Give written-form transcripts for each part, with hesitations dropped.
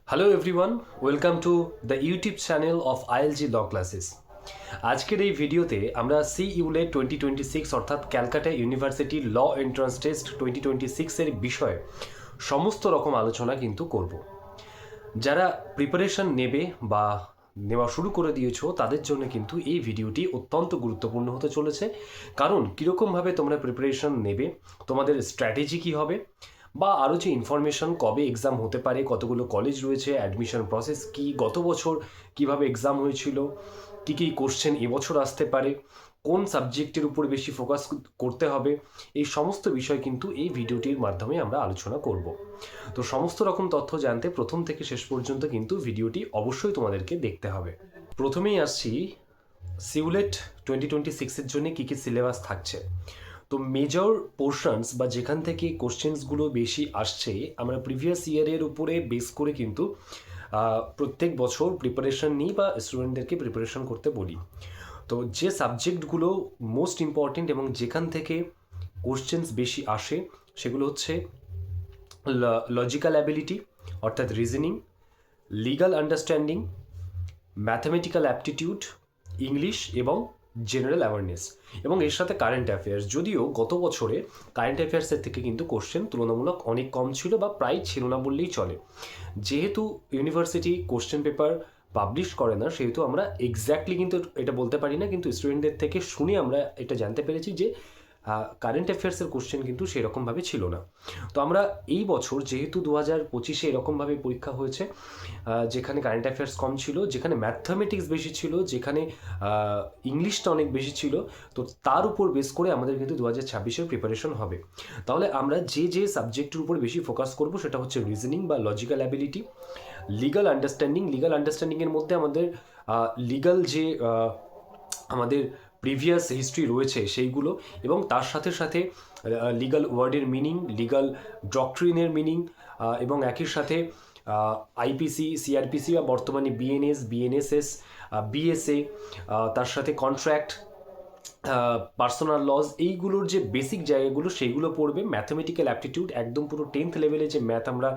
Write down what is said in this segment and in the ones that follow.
Hello everyone, welcome to the YouTube channel of ILG law classes. আজকের এই ভিডিওতে আমরা সিইউলে 2026 অর্থাৎ Calcutta University law entrance test 2026-এর বিষয়ে সমস্ত রকম আলোচনা কিন্তু করব। যারা প্রিপারেশন নেবে বা নেওয়া শুরু করে দিয়েছো তাদের জন্য কিন্তু এই ভিডিওটি অত্যন্ত গুরুত্বপূর্ণ হতে চলেছে। কারণ কীরকমভাবে তোমরা প্রিপারেশন নেবে, তোমাদের স্ট্র্যাটেজি কী হবে, বা আরও যে ইনফরমেশন কবে এক্সাম হতে পারে, কতগুলো কলেজ রয়েছে, অ্যাডমিশন প্রসেস কী, গত বছর কিভাবে এক্সাম হয়েছিল, কী কী কোশ্চেন এবছর আসতে পারে, কোন সাবজেক্টের উপর বেশি ফোকাস করতে হবে, এই সমস্ত বিষয় কিন্তু এই ভিডিওটির মাধ্যমে আমরা আলোচনা করব। তো সমস্ত রকম তথ্য জানতে প্রথম থেকে শেষ পর্যন্ত কিন্তু ভিডিওটি অবশ্যই তোমাদেরকে দেখতে হবে। প্রথমেই আসছি সিউলেট 2026-এর জন্য কী কী সিলেবাস থাকছে। তো মেজর পোর্শনস বা যেখান থেকে কোশ্চেন্সগুলো বেশি আসছে, আমরা প্রিভিয়াস ইয়ারের উপরে বেস করে কিন্তু প্রত্যেক বছর প্রিপারেশন নিই বা স্টুডেন্টদেরকে প্রিপারেশন করতে বলি। তো যে সাবজেক্টগুলো মোস্ট ইম্পর্টেন্ট এবং যেখান থেকে কোশ্চেন্স বেশি আসে সেগুলো হচ্ছে লজিক্যাল অ্যাবিলিটি অর্থাৎ reasoning, legal understanding, mathematical aptitude, English এবং জেনারেল অ্যাওয়ারনেস, এবং এর সাথে কারেন্ট অ্যাফেয়ার্স। যদিও গত বছরে কারেন্ট অ্যাফেয়ার্সের থেকে কিন্তু কোশ্চেন তুলনামূলক অনেক কম ছিল বা প্রায় ছিল না বললেই চলে। যেহেতু ইউনিভার্সিটি কোশ্চেন পেপার পাবলিশ করে না, সেহেতু আমরা এক্স্যাক্টলি কিন্তু এটা বলতে পারি না, কিন্তু স্টুডেন্টদের থেকে শুনে আমরা এটা জানতে পেরেছি যে কারেন্ট অ্যাফেয়ার্সের কোশ্চেন কিন্তু সেরকমভাবে ছিল না। তো আমরা এই বছর যেহেতু 2025-এ এরকমভাবে পরীক্ষা হয়েছে, যেখানে কারেন্ট অ্যাফেয়ার্স কম ছিল, যেখানে ম্যাথমেটিক্স বেশি ছিল, যেখানে ইংলিশটা অনেক বেশি ছিল, তো তার উপর বেস করে আমাদের কিন্তু 2026-এর প্রিপারেশন হবে। তাহলে আমরা যে যে সাবজেক্টের উপর বেশি ফোকাস করব সেটা হচ্ছে রিজনিং বা logical ability, legal understanding. Legal আন্ডারস্ট্যান্ডিংয়ের মধ্যে আমাদের লিগাল যে আমাদের প্রিভিয়াস হিস্ট্রি রয়েছে সেইগুলো, এবং তার সাথে সাথে লিগাল ওয়ার্ডের মিনিং, লিগাল ডক্ট্রিনের মিনিং, এবং একই সাথে আইপিসি, সিআরপিসি বা বর্তমানে বিএনএস, বিএনএসএস, বিএসএ, তার সাথে কন্ট্র্যাক্ট, পার্সোনাল লজ, এইগুলোর যে বেসিক জায়গাগুলো সেইগুলো পড়বে। ম্যাথামেটিক্যাল অ্যাপটিটিউড একদম পুরো 10th লেভেলে যে ম্যাথ আমরা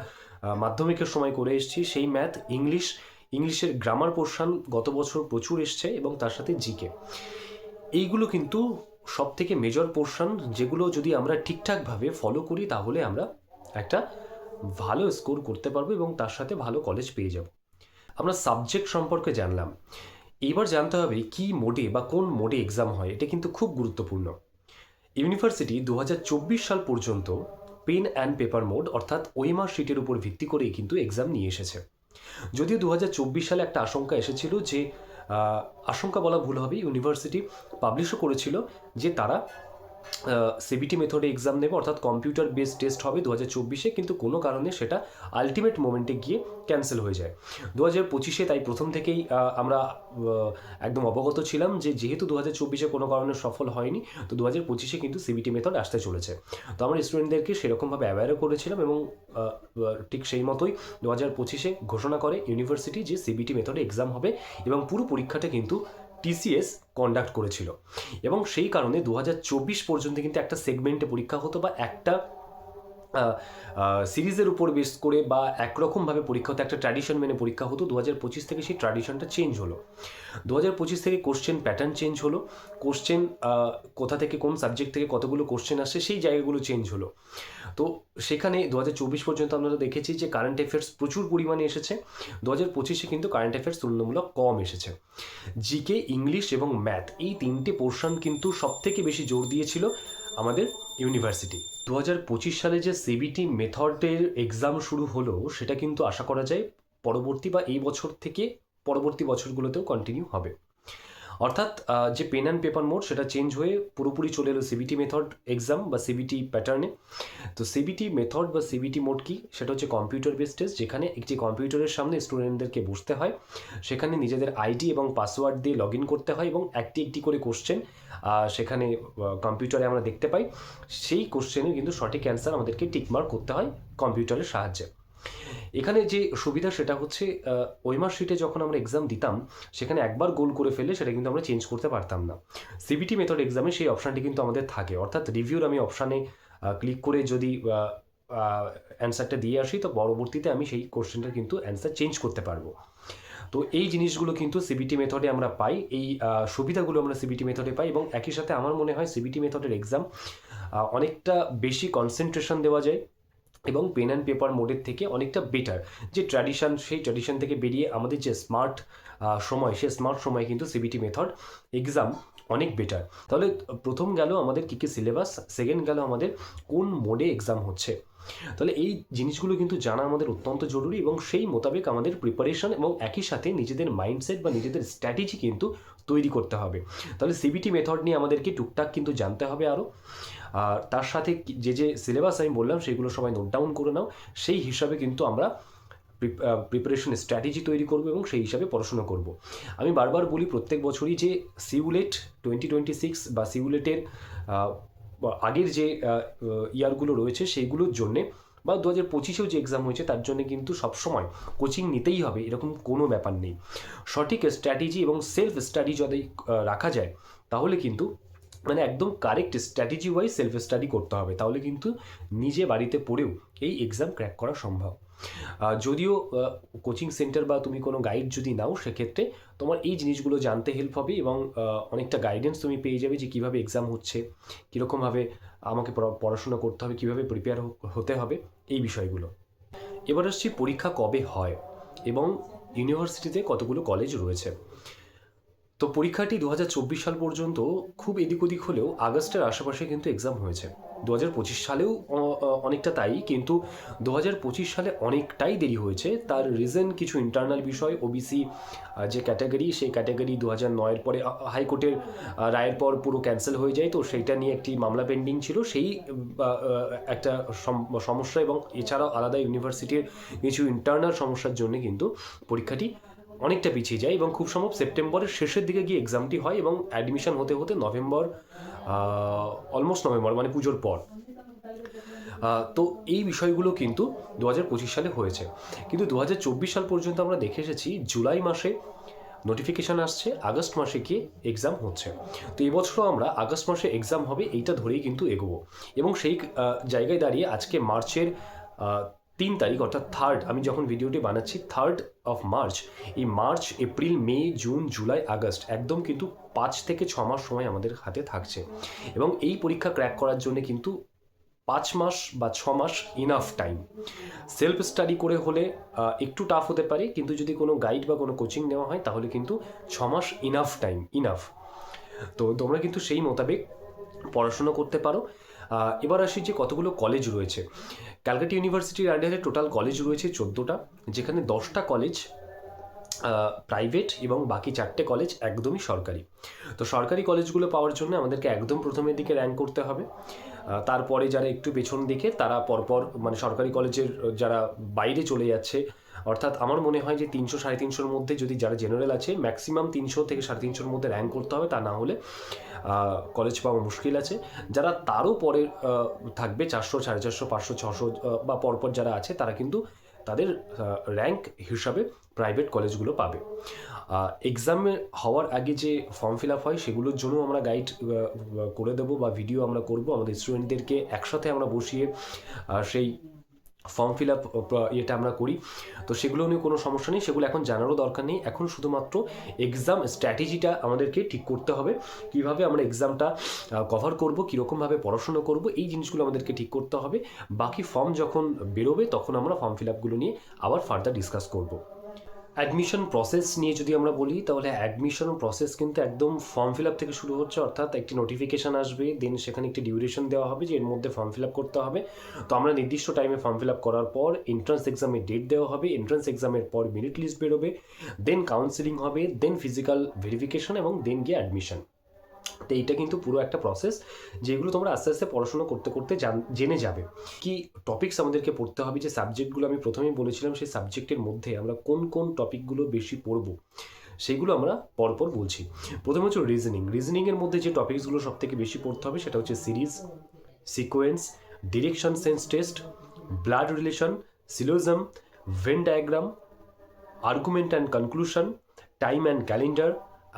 মাধ্যমিকের সময় করে এসেছি সেই ম্যাথ, ইংলিশের গ্রামার পোর্শন গত বছর প্রচুর এসছে, এবং তার সাথে জিকে। এইগুলো কিন্তু সব থেকে মেজর পোর্শন, যেগুলো যদি আমরা ঠিকঠাকভাবে ফলো করি তাহলে আমরা একটা ভালো স্কোর করতে পারবো এবং তার সাথে ভালো কলেজ পেয়ে যাব। আমরা সাবজেক্ট সম্পর্কে জানলাম, এইবার জানতে হবে কি মোডে বা কোন মোডে এক্সাম হয়। এটা কিন্তু খুব গুরুত্বপূর্ণ। ইউনিভার্সিটি 2024 সাল পর্যন্ত পেন অ্যান্ড পেপার মোড অর্থাৎ ওএমআর শিটের উপর ভিত্তি করেই কিন্তু এক্সাম নিয়ে এসেছে। যদিও 2024 সালে একটা আশঙ্কা এসেছিল, যে আশঙ্কা বলা ভুল হবে, ইউনিভার্সিটি পাবলিশও করেছিল যে তারা সিবিটি মেথডে এক্সাম নেবে, অর্থাৎ কম্পিউটার বেসড টেস্ট হবে 2024-এ, কিন্তু কোনো কারণে সেটা আলটিমেট মোমেন্টে গিয়ে ক্যান্সেল হয়ে যায় 2025-এ। তাই প্রথম থেকেই আমরা একদম অবগত ছিলাম যে যেহেতু 2024-এ কোনো কারণে সফল হয়নি, তো 2025-এ কিন্তু সিবিটি মেথড আসতে চলেছে। তো আমরা স্টুডেন্টদেরকে সেরকমভাবে অ্যাওয়্যারও করেছিলাম, এবং ঠিক সেই মতোই 2025-এ ঘোষণা করে ইউনিভার্সিটি যে সিবিটি মেথডে এক্সাম হবে, এবং পুরো পরীক্ষাটা কিন্তু টিসিএস কন্ডাক্ট করেছিল। এবং সেই কারণে 2024 পর্যন্ত কিন্তু একটা সেগমেন্টে পরীক্ষা হতো, বা একটা সিরিজের উপর বেস করে বা একরকমভাবে পরীক্ষা হতো, একটা ট্র্যাডিশন মেনে পরীক্ষা হতো। 2025 থেকে সেই ট্র্যাডিশনটা চেঞ্জ হলো। 2025 থেকে কোশ্চেন প্যাটার্ন চেঞ্জ হলো, কোশ্চেন কোথা থেকে কোন সাবজেক্ট থেকে কতগুলো কোশ্চেন আসছে সেই জায়গাগুলো চেঞ্জ হলো। তো সেখানে 2024 পর্যন্ত আমরা দেখেছি যে কারেন্ট অ্যাফেয়ার্স প্রচুর পরিমাণে এসেছে। 2025-এ কিন্তু কারেন্ট অ্যাফেয়ার্স তুলনামূলক কম এসেছে। জিকে, ইংলিশ এবং ম্যাথ, এই তিনটে পোর্শন কিন্তু সবথেকে বেশি জোর দিয়েছিল আমাদের ইউনিভার্সিটি। 2025 সালে যে সিবিটি মেথডের এক্সাম শুরু হলো, সেটা কিন্তু আশা করা যায় পরবর্তী বা এই বছর থেকে পরবর্তী বছরগুলোতেও কন্টিনিউ হবে। অর্থাৎ যে পেন অ্যান্ড পেপার মোড সেটা চেঞ্জ হয়ে পুরোপুরি চলে এলো সিবিটি মেথড এক্সাম বা সিবিটি প্যাটার্নে। তো সিবিটি মেথড বা সিবিটি মোড কি, সেটা হচ্ছে কম্পিউটার বেসড টেস্ট, যেখানে একটি কম্পিউটারের সামনে স্টুডেন্টদেরকে বসতে হয়, সেখানে নিজেদের আইডি এবং পাসওয়ার্ড দিয়ে লগ ইন করতে হয়, এবং একটি একটি করে কোশ্চেন সেখানে কম্পিউটারে আমরা দেখতে পাই। সেই কোশ্চেনের কিন্তু সঠিক অ্যান্সার আমাদেরকে টিকমার্ক করতে হয় কম্পিউটারের সাহায্যে। এখানে যে সুবিধা সেটা হচ্ছে ওএমআর শিটে যখন আমরা এক্সাম দিতাম, সেখানে একবার গোল করে ফেললে সেটা কিন্তু আমরা চেঞ্জ করতে পারতাম না। সিবিটি মেথড এক্সামে সেই অপশানটি কিন্তু আমাদের থাকে, অর্থাৎ রিভিউর আমি অপশানে ক্লিক করে যদি অ্যান্সারটা দিয়ে আসি, তো পরবর্তীতে আমি সেই কোশ্চেনটার কিন্তু অ্যান্সার চেঞ্জ করতে পারবো। তো এই জিনিসগুলো কিন্তু সিবিটি মেথডে আমরা পাই, এই সুবিধাগুলো আমরা সিবিটি মেথডে পাই, এবং একই সাথে আমার মনে হয় সিবিটি মেথডের এক্সাম অনেকটা বেশি কনসেন্ট্রেশন দেওয়া যায় এবং পেন অ্যান্ড পেপার মোডের থেকে অনেকটা বেটার। যে ট্র্যাডিশন, সেই ট্র্যাডিশন থেকে বেরিয়ে আমাদের যে স্মার্ট সময়, সেই স্মার্ট সময় কিন্তু সিবিটি মেথড এক্সাম অনেক বেটার। তাহলে প্রথম গেল আমাদের কী কী সিলেবাস, সেকেন্ড গেল আমাদের কোন মোডে এক্সাম হচ্ছে। তাহলে এই জিনিসগুলো কিন্তু জানা আমাদের অত্যন্ত জরুরি, এবং সেই মোতাবেক আমাদের প্রিপারেশন এবং একই সাথে নিজেদের মাইন্ডসেট বা নিজেদের স্ট্র্যাটেজি কিন্তু তৈরি করতে হবে। তাহলে সিবিটি মেথড নিয়ে আমাদেরকে টুকটাক কিন্তু জানতে হবে আরও। আর তার সাথে যে সিলেবাস আমি বললাম সেগুলো সবাই নোট ডাউন করে নাও, সেই হিসাবে কিন্তু আমরা প্রিপারেশন স্ট্র্যাটেজি তৈরি করব এবং সেই হিসাবে পড়াশোনা করব। আমি বারবার বলি প্রত্যেক বছরই যে সিউলেট 2026 বা সিউলেটের আগের যে ইয়ারগুলো রয়েছে সেইগুলোর জন্যে, বা 2025-এও যে এক্সাম হয়েছে তার জন্য কিন্তু সবসময় কোচিং নিতেই হবে এরকম কোনো ব্যাপার নেই। সঠিক স্ট্র্যাটেজি এবং সেলফ স্টাডি যদি রাখা যায় তাহলে কিন্তু মানে একদম correct strategy wise self study করতে হবে, তাহলে কিন্তু নিজে বাড়িতে পড়েও এই এক্সাম ক্র্যাক করা সম্ভব। যদিও কোচিং সেন্টার বা তুমি কোনো গাইড যদি নাও সেক্ষেত্রে তোমার এই জিনিসগুলো জানতে হেল্প হবে, এবং অনেকটা গাইডেন্স তুমি পেয়ে যাবে যে কীভাবে এক্সাম হচ্ছে, কীরকমভাবে আমাকে পড়াশোনা করতে হবে, কীভাবে প্রিপেয়ার হতে হবে, এই বিষয়গুলো। এবার আসছি পরীক্ষা কবে হয় এবং ইউনিভার্সিটিতে কতগুলো কলেজ রয়েছে। তো পরীক্ষাটি 2024 সাল পর্যন্ত খুব এদিক ওদিক হলেও আগস্টের আশেপাশে কিন্তু এক্সাম হয়েছে। 2025 সালেও অনেকটা তাই, কিন্তু 2025 সালে অনেকটাই দেরি হয়েছে। তার রিজন কিছু ইন্টারনাল বিষয়, ওবিসি যে ক্যাটাগরি, সেই ক্যাটাগরি 2009-এর পরে হাইকোর্টের রায়ের পর পুরো ক্যান্সেল হয়ে যায়, তো সেইটা নিয়ে একটি মামলা পেন্ডিং ছিল, সেই একটা সমস্যা, এবং এছাড়াও আলাদা ইউনিভার্সিটির কিছু ইন্টারনাল সমস্যার জন্য কিন্তু পরীক্ষাটি অনেকটা পিছিয়ে যায়, এবং খুব সম্ভব সেপ্টেম্বরের শেষের দিকে গিয়ে এক্সামটি হয়, এবং অ্যাডমিশন হতে হতে নভেম্বর, অলমোস্ট নভেম্বর মানে পুজোর পর। তো এই বিষয়গুলো কিন্তু 2025 সালে হয়েছে, কিন্তু 2024 সাল পর্যন্ত আমরা দেখে এসেছি জুলাই মাসে নোটিফিকেশান আসছে, আগস্ট মাসে গিয়ে এক্সাম হচ্ছে। তো এই বছরও আমরা আগস্ট মাসে এক্সাম হবে এইটা ধরেই কিন্তু এগোবো, এবং সেই জায়গায় দাঁড়িয়ে আজকে মার্চের 3 তারিখ অর্থাৎ 3rd, আমি যখন ভিডিওটি বানাচ্ছি 3rd অফ মার্চ, এই মার্চ, এপ্রিল, মে, জুন, জুলাই, আগস্ট একদম কিন্তু 5 থেকে 6 মাস সময় আমাদের হাতে থাকছে, এবং এই পরীক্ষা ক্র্যাক করার জন্য কিন্তু 5 মাস বা 6 মাস ইনাফ টাইম। সেলফ স্টাডি করে হলে একটু টাফ হতে পারে, কিন্তু যদি কোনো গাইড বা কোনো কোচিং নেওয়া হয় তাহলে কিন্তু 6 মাস ইনাফ টাইম, ইনাফ। তো তোমরা কিন্তু সেই মোতাবেক পড়াশোনা করতে পারো। এবার আসি যে কতগুলো কলেজ রয়েছে। ক্যালকাটা ইউনিভার্সিটির আন্ডারে টোটাল কলেজ রয়েছে 14টা, যেখানে 10টা কলেজ প্রাইভেট এবং বাকি 4টে কলেজ একদমই সরকারি। তো সরকারি কলেজগুলো পাওয়ার জন্য আমাদেরকে একদম প্রথমের দিকে র্যাঙ্ক করতে হবে, তারপরে যারা একটু পেছন দিকে তারা পরপর মানে সরকারি কলেজের যারা বাইরে চলে যাচ্ছে, অর্থাৎ আমার মনে হয় যে 300-350-র মধ্যে যদি যারা জেনারেল আছে ম্যাক্সিমাম 300 থেকে 350-র মধ্যে র্যাঙ্ক করতে হবে, তা না হলে কলেজ পাওয়া মুশকিল আছে। যারা তারও পরে থাকবে 400, 450, 500, 600 বা পরপর যারা আছে তারা কিন্তু তাদের র্যাঙ্ক হিসাবে প্রাইভেট কলেজগুলো পাবে। এক্সামে হওয়ার আগে যে ফর্ম ফিল আপ হয় সেগুলোর জন্য আমরা গাইড করে দেবো বা ভিডিও আমরা করব, আমাদের স্টুডেন্টদেরকে একসাথে আমরা বসিয়ে সেই ফর্ম ফিল আপ এটা আমরা করি। তো সেগুলো নিয়ে কোনো সমস্যা নেই, সেগুলো এখন জানারও দরকার নেই। এখন শুধুমাত্র এক্সাম স্ট্র্যাটেজিটা আমাদেরকে ঠিক করতে হবে, কীভাবে আমরা এক্সামটা কভার করব, কীরকমভাবে পড়াশুনো করব, এই জিনিসগুলো আমাদেরকে ঠিক করতে হবে। বাকি ফর্ম যখন বেরোবে তখন আমরা ফর্ম ফিল আপগুলো নিয়ে আবার ফার্দার ডিসকাস করব। অ্যাডমিশন প্রসেস নিয়ে যদি আমরা বলি তাহলে অ্যাডমিশন প্রসেস কিন্তু একদম ফর্ম ফিল আপ থেকে শুরু হচ্ছে, অর্থাৎ একটি নোটিফিকেশান আসবে, দেন সেখানে একটি ডিউরেশন দেওয়া হবে যে এর মধ্যে ফর্ম ফিল আপ করতে হবে। তো আমরা নির্দিষ্ট টাইমে ফর্ম ফিল আপ করার পর এন্ট্রান্স এক্সামের ডেট দেওয়া হবে, এন্ট্রান্স এক্সামের পর মেরিট লিস্ট বেরোবে, দেন কাউন্সেলিং হবে, দেন ফিজিক্যাল ভেরিফিকেশন এবং দেন গিয়ে অ্যাডমিশন। তো এইটা কিন্তু পুরো একটা প্রসেস, যেগুলো তোমরা আস্তে আস্তে পড়াশোনা করতে করতে জেনে যাবে। কি টপিকস আমাদেরকে পড়তে হবে, যে সাবজেক্টগুলো আমি প্রথমেই বলেছিলাম সেই সাবজেক্টের মধ্যে আমরা কোন কোন টপিকগুলো বেশি পড়ব সেইগুলো আমরা পরপর বলছি। প্রথমে হচ্ছে রিজনিংয়ের মধ্যে যে টপিকসগুলো সব থেকে বেশি পড়তে হবে সেটা হচ্ছে series, sequence, direction sense test, blood relation, syllogism, Venn diagram, argument and conclusion, time and calendar,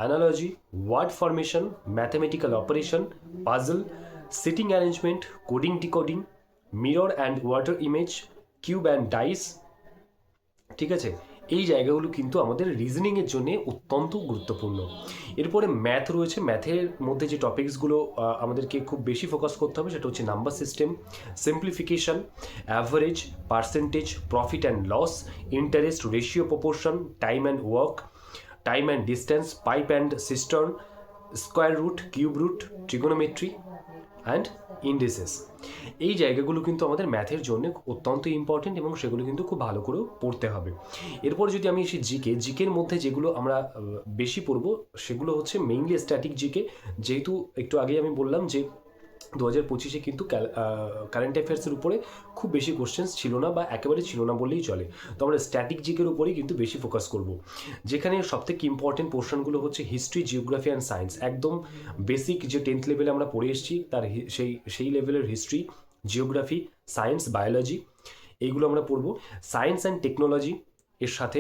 analogy, word formation, mathematical operation, puzzle, sitting arrangement, coding decoding, mirror and water image, cube and dice, ঠিক আছে? এই জায়গাগুলো কিন্তু আমাদের রিজনিংয়ের জন্য অত্যন্ত গুরুত্বপূর্ণ। এরপরে ম্যাথ রয়েছে। ম্যাথের মধ্যে যে টপিকসগুলো আমাদেরকে খুব বেশি ফোকাস করতে হবে সেটা হচ্ছে number system, simplification, average, percentage, profit and loss, interest, ratio proportion, time and work, time and distance, pipe and cistern, square root, cube root, trigonometry and indices. এই জায়গাগুলো কিন্তু আমাদের ম্যাথের জন্য অত্যন্ত ইম্পর্টেন্ট এবং সেগুলো কিন্তু খুব ভালো করে পড়তে হবে। এরপর যদি আমি এসে জিকের মধ্যে যেগুলো আমরা বেশি পড়বো সেগুলো হচ্ছে মেইনলি স্ট্যাটিক জিকে। যেহেতু একটু আগেই আমি বললাম যে 2025-এ কিন্তু কারেন্ট অ্যাফেয়ার্সের উপরে খুব বেশি কোশ্চেন্স ছিল না বা একেবারে ছিল না বললেই চলে। তো আমরা স্ট্যাটিক জিকের উপরেই কিন্তু বেশি ফোকাস করব, যেখানে সবথেকে ইম্পর্টেন্ট পোর্শনগুলো হচ্ছে হিস্ট্রি, জিওগ্রাফি অ্যান্ড সায়েন্স। একদম বেসিক যে 10th লেভেলে আমরা পড়ে এসেছি তার সেই লেভেলের হিস্ট্রি, জিওগ্রাফি, সায়েন্স, বায়োলজি এইগুলো আমরা পড়ব। সায়েন্স অ্যান্ড টেকনোলজি এর সাথে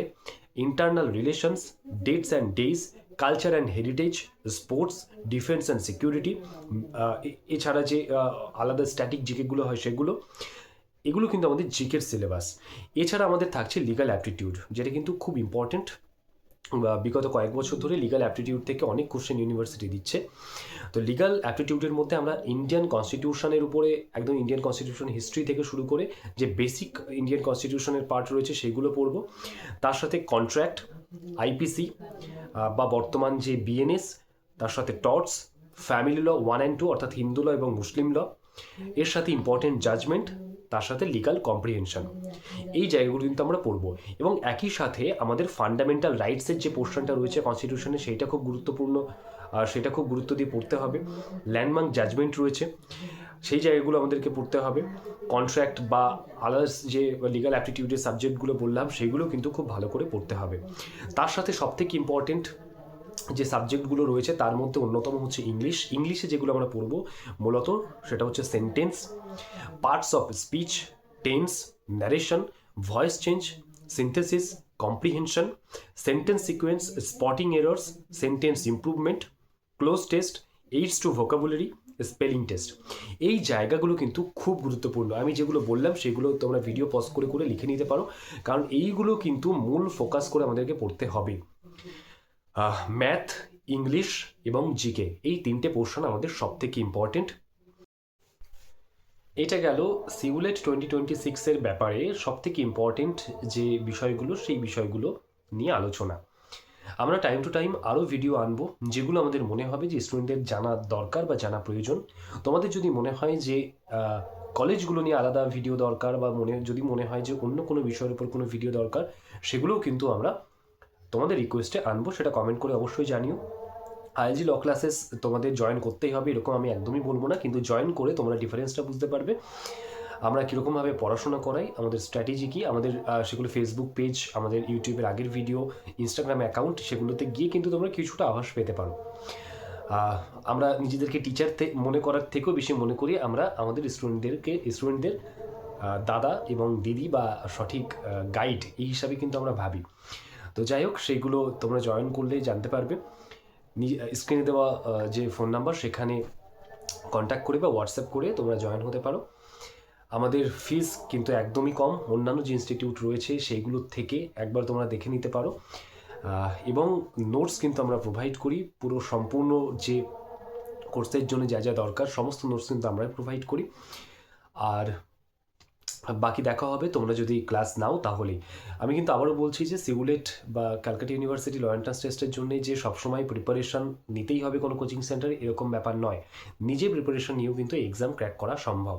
internal relations, dates and days, culture and heritage, sports, defence and security, এছাড়া যে আলাদা স্ট্যাটিক জিকেগুলো হয় সেগুলো, এগুলো কিন্তু আমাদের জিকের সিলেবাস। এছাড়া আমাদের থাকছে লিগাল অ্যাপটিটিউড, যেটা কিন্তু খুব ইম্পর্টেন্ট। বিগত কয়েক বছর ধরে লিগাল অ্যাপটিটিউড থেকে অনেক কোশ্চেন ইউনিভার্সিটি দিচ্ছে। তো লিগাল অ্যাপটিটিউডের মধ্যে আমরা ইন্ডিয়ান কনস্টিটিউশনের উপরে একদম ইন্ডিয়ান কনস্টিটিউশন হিস্ট্রি থেকে শুরু করে যে বেসিক ইন্ডিয়ান কনস্টিটিউশনের পার্ট রয়েছে সেগুলো পড়ব। তার সাথে কন্ট্রাক্ট, আইপিসি বা বর্তমান যে বিএনএস, তার সাথে টর্টস, ফ্যামিলি ল 1 অ্যান্ড 2 অর্থাৎ হিন্দু ল এবং মুসলিম ল, এর সাথে ইম্পর্টেন্ট জাজমেন্ট, তার সাথে লিগাল কম্প্রিহেনশন। এই জায়গাগুলো কিন্তু আমরা পড়বো এবং একই সাথে আমাদের ফান্ডামেন্টাল রাইটসের যে পোর্শনটা রয়েছে কনস্টিটিউশনে সেইটা খুব গুরুত্বপূর্ণ, আর সেটা খুব গুরুত্ব দিয়ে পড়তে হবে। ল্যান্ডমার্ক জাজমেন্ট রয়েছে, সেই জায়গাগুলো আমাদেরকে পড়তে হবে। কন্ট্রাক্ট বা আদার্স যে লিগাল অ্যাপটিটিউডের সাবজেক্টগুলো বললাম সেগুলো কিন্তু খুব ভালো করে পড়তে হবে। তার সাথে সবথেকে ইম্পর্টেন্ট যে সাবজেক্টগুলো রয়েছে তার মধ্যে অন্যতম হচ্ছে ইংলিশ। ইংলিশে যেগুলো আমরা পড়বো মূলত সেটা হচ্ছে sentence, parts of speech, tense, narration, voice change, synthesis, comprehension, sentence sequence, spotting errors, sentence improvement, cloze test, aids to vocabulary, spelling test. এই জায়গাগুলো কিন্তু খুব গুরুত্বপূর্ণ। আমি যেগুলো বললাম সেগুলো তোমরা ভিডিও পজ করে করে লিখে নিতে পারো, কারণ এইগুলো কিন্তু মূল ফোকাস করে আমাদেরকে পড়তে হবে। ম্যাথ, ইংলিশ এবং জিকে, এই তিনটে পোর্শন আমাদের সব থেকে ইম্পর্টেন্ট। এটা গেল সিউলেট 2026-এর ব্যাপারে সব থেকে ইম্পর্টেন্ট যে বিষয়গুলো, সেই বিষয়গুলো নিয়ে আলোচনা। আমরা টাইম টু টাইম আরও ভিডিও আনবো যেগুলো আমাদের মনে হবে যে স্টুডেন্টদের জানা দরকার বা জানা প্রয়োজন। তোমাদের যদি মনে হয় যে কলেজগুলো নিয়ে আলাদা ভিডিও দরকার বা যদি মনে হয় যে অন্য কোনো বিষয়ের উপর কোনো ভিডিও দরকার, সেগুলোও কিন্তু আমরা তোমাদের রিকোয়েস্টে আনবো। সেটা কমেন্ট করে অবশ্যই জানিও। আইএলজি ল ক্লাসেস তোমাদের জয়েন করতেই হবে এরকম আমি একদমই বলবো না, কিন্তু জয়েন করে তোমরা ডিফারেন্সটা বুঝতে পারবে আমরা কীরকমভাবে পড়াশোনা করাই, আমাদের স্ট্র্যাটেজি কী, আমাদের সেগুলো ফেসবুক পেজ, আমাদের ইউটিউবের আগের ভিডিও, ইনস্টাগ্রাম অ্যাকাউন্ট, সেগুলোতে গিয়ে কিন্তু তোমরা কিছুটা আভাস পেতে পারো। আমরা নিজেদেরকে টিচার মনে করার থেকেও বেশি মনে করি আমরা আমাদের স্টুডেন্টদের দাদা এবং দিদি বা সঠিক গাইড এই হিসাবে কিন্তু আমরা ভাবি। তো যাই হোক, সেইগুলো তোমরা জয়েন করলেই জানতে পারবে। স্ক্রিনে দেওয়া যে ফোন নাম্বার সেখানে কন্ট্যাক্ট করে বা হোয়াটসঅ্যাপ করে তোমরা জয়েন হতে পারো। আমাদের ফিস কিন্তু একদমই কম, অন্যান্য যে ইনস্টিটিউট রয়েছে সেইগুলোর থেকে একবার তোমরা দেখে নিতে পারো। এবং নোটস কিন্তু আমরা প্রোভাইড করি, পুরো সম্পূর্ণ যে কোর্সের জন্য যা যা দরকার সমস্ত নোটস কিন্তু আমরাই প্রোভাইড করি। আর বাকি দেখা হবে তোমরা যদি ক্লাস নাও তাহলেই। আমি কিন্তু আবারও বলছি যে সিউলেট বা ক্যালকাটা ইউনিভার্সিটি ল এন্ট্রান্স টেস্টের জন্য যে সবসময় প্রিপারেশন নিতেই হবে কোনো কোচিং সেন্টারে এরকম ব্যাপার নয়, নিজে প্রিপারেশন নিয়েও কিন্তু এক্সাম ক্র্যাক করা সম্ভব।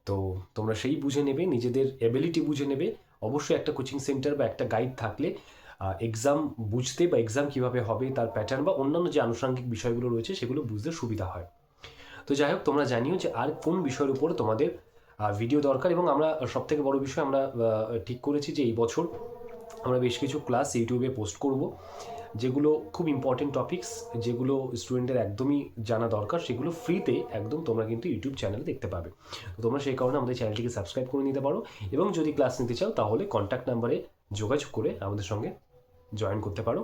তো তোমরা সেই বুঝে নেবে, নিজেদের এবিলিটি বুঝে নেবে। অবশ্যই একটা কোচিং সেন্টার বা একটা গাইড থাকলে এক্সাম বুঝতে বা এক্সাম কীভাবে হবে তার প্যাটার্ন বা অন্যান্য যে আনুষঙ্গিক বিষয়গুলো রয়েছে সেগুলো বুঝতে সুবিধা হয়। তো যাই হোক, তোমরা জানিও যে আর কোন বিষয়ের উপর তোমাদের ভিডিও দরকার। এবং আমরা সবথেকে বড় বিষয় আমরা ঠিক করেছি যে এই বছর আমরা বেশ কিছু ক্লাস ইউটিউবে পোস্ট করব, যেগুলো খুব ইম্পর্টেন্ট টপিকস, যেগুলো স্টুডেন্টদের একদমই জানা দরকার, সেগুলো ফ্রিতে একদম তোমরা কিন্তু ইউটিউব চ্যানেলে দেখতে পাবে। তো তোমরা সেই কারণে আমাদের চ্যানেলটিকে সাবস্ক্রাইব করে নিতে পারো এবং যদি ক্লাস নিতে চাও তাহলে কন্ট্যাক্ট নাম্বারে যোগাযোগ করে আমাদের সঙ্গে জয়েন করতে পারো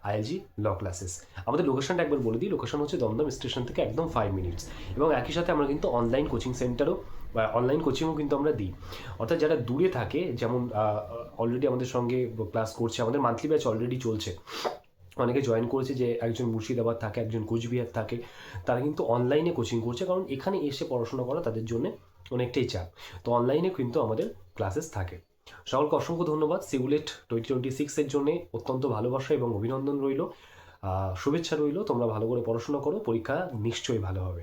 আইএলজি ল ক্লাসেস। আমাদের লোকেশনটা একবার বলে দিই, লোকেশন হচ্ছে দমদম স্টেশন থেকে একদম 5 মিনিটস। এবং একই সাথে আমরা কিন্তু অনলাইন কোচিং সেন্টারও বা অনলাইন কোচিংও কিন্তু আমরা দিই। অর্থাৎ যারা দূরে থাকে, যেমন অলরেডি আমাদের সঙ্গে ক্লাস করছে, আমাদের মান্থলি ব্যাচ অলরেডি চলছে, অনেকে জয়েন করেছে, যে একজন মুর্শিদাবাদ থাকে, একজন কোচবিহার থাকে, তারা কিন্তু অনলাইনে কোচিং করছে, কারণ এখানে এসে পড়াশোনা করা তাদের জন্য অনেকটাই চাপ। তো অনলাইনে কিন্তু আমাদের ক্লাসেস থাকে। সকলকে অসংখ্য ধন্যবাদ। সিউলেট 2026-এর জন্য অত্যন্ত ভালোবাসা এবং অভিনন্দন রইল, শুভেচ্ছা রইল। তোমরা ভালো করে পড়াশোনা করো, পরীক্ষা নিশ্চয়ই ভালো হবে।